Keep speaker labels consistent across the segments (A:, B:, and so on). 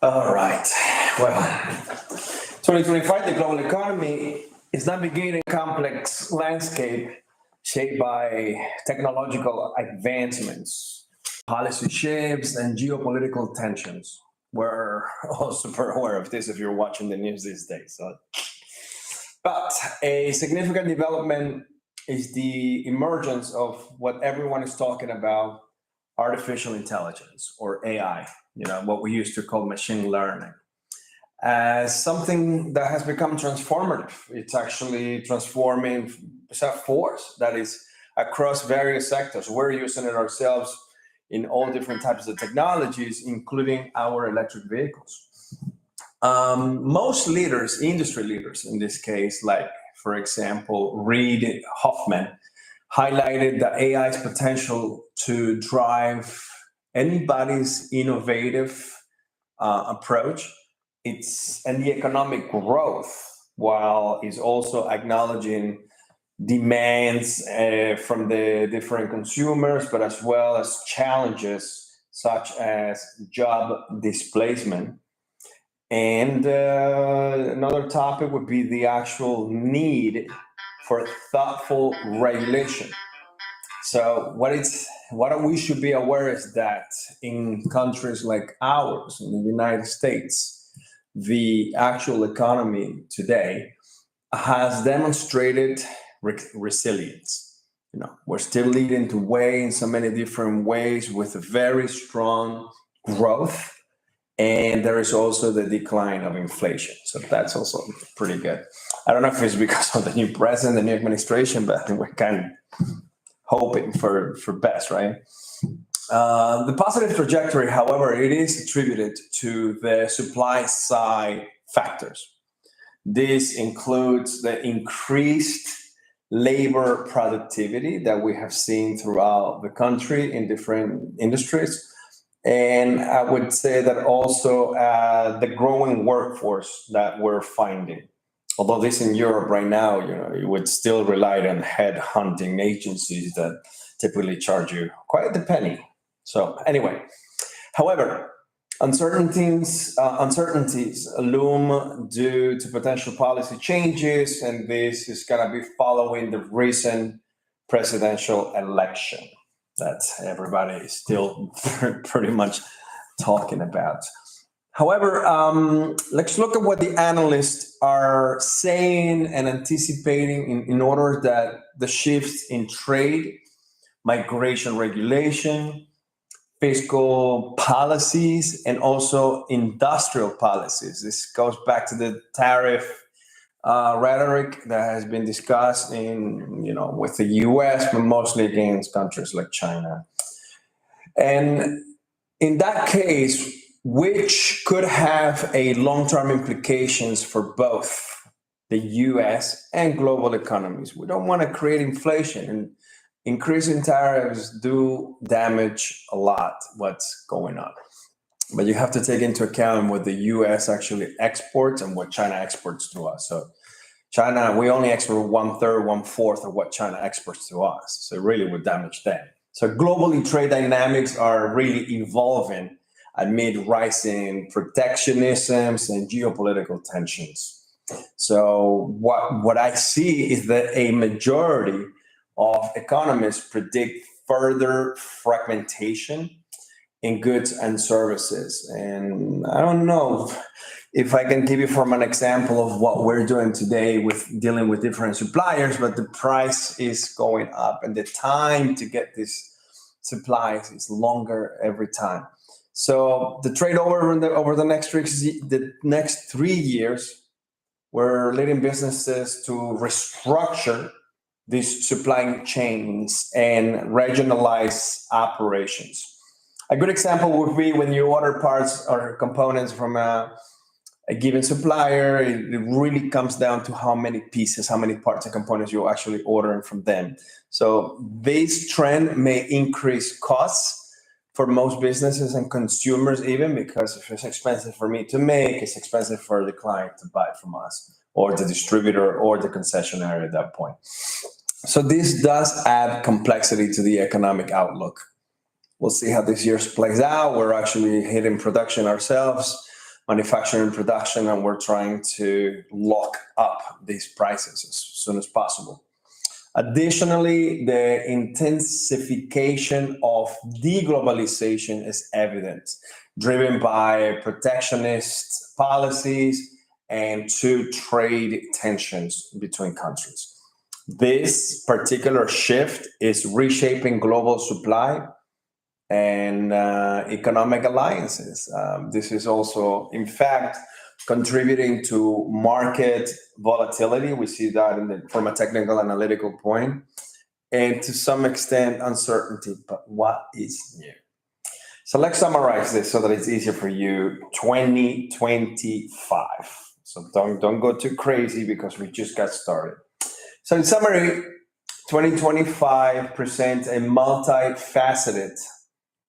A: All right. Well, 2025, the global economy is navigating a complex landscape shaped by technological advancements, policy shifts, and geopolitical tensions. We're all super aware of this if you're watching the news these days. But a significant development is the emergence of what everyone is talking about, artificial intelligence or AI, what we used to call machine learning, as something that has become transformative. It's actually transforming it's a force that is across various sectors. We're using it ourselves in all different types of technologies, including our electric vehicles. Most leaders, industry leaders in this case, like, for example, Reid Hoffman, highlighted the AI's potential to drive anybody's innovative approach. It's and the economic growth, while is also acknowledging demands from the different consumers, but as well as challenges such as job displacement. And another topic would be the actual need for thoughtful regulation. So what we should be aware is that in countries like ours, in the United States, the actual economy today has demonstrated resilience. We're still leading the way in so many different ways with a very strong growth, and there is also the decline of inflation. So that's also pretty good. I don't know if it's because of the new president, the new administration, but we're kind of hoping for best, right? The positive trajectory, however, it is attributed to the supply side factors. This includes the increased labor productivity that we have seen throughout the country in different industries. And I would say that also the growing workforce that we're finding. Although this in Europe right now, you would still rely on head hunting agencies that typically charge you quite the penny. So anyway, however, uncertainties loom due to potential policy changes, and this is going to be following the recent presidential election that everybody is still pretty much talking about. However, let's look at what the analysts are saying and anticipating in order that the shifts in trade, migration regulation, fiscal policies, and also industrial policies. This goes back to the tariff rhetoric that has been discussed with the U.S., but mostly against countries like China. And in that case, which could have a long-term implications for both the U.S. and global economies. We don't want to create inflation, and increasing tariffs do damage a lot what's going on. But you have to take into account what the U.S. actually exports and what China exports to us. So China, we only export 1/3, 1/4 of what China exports to us. So it really would damage them. So globally, trade dynamics are really evolving amid rising protectionisms and geopolitical tensions. So what I see is that a majority of economists predict further fragmentation in goods and services. And I don't know if I can give you from an example of what we're doing today with dealing with different suppliers, but the price is going up and the time to get these supplies is longer every time. So the trade over the next 3 years, we're leading businesses to restructure these supply chains and regionalize operations. A good example would be when you order parts or components from a given supplier, it really comes down to how many pieces, how many parts and components you're actually ordering from them. So this trend may increase costs for most businesses and consumers, even because if it's expensive for me to make, it's expensive for the client to buy from us, or the distributor or the concessionaire at that point. So this does add complexity to the economic outlook. We'll see how this year plays out. We're actually hitting production ourselves. manufacturing production, and we're trying to lock up these prices as soon as possible. Additionally, the intensification of deglobalization is evident, driven by protectionist policies and to trade tensions between countries. This particular shift is reshaping global supply and economic alliances. This is also, in fact, contributing to market volatility. We see that from a technical analytical point, and to some extent, uncertainty. But what is new? So let's summarize this so that it's easier for you. 2025. So don't go too crazy because we just got started. So in summary, 2025 presents a multifaceted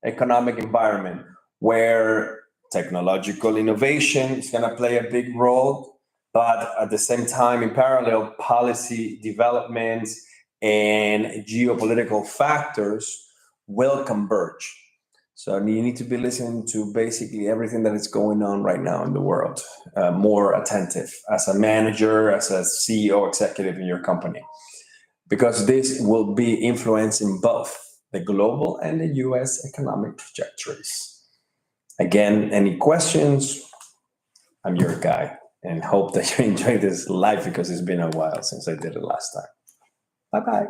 A: economic environment where technological innovation is going to play a big role, but at the same time, in parallel, policy developments and geopolitical factors will converge. So you need to be listening to basically everything that is going on right now in the world, more attentive as a manager, as a CEO, executive in your company, because this will be influencing both the global and the US economic trajectories. Again, any questions? I'm your guy, and hope that you enjoyed this live because it's been a while since I did it last time. Bye-bye.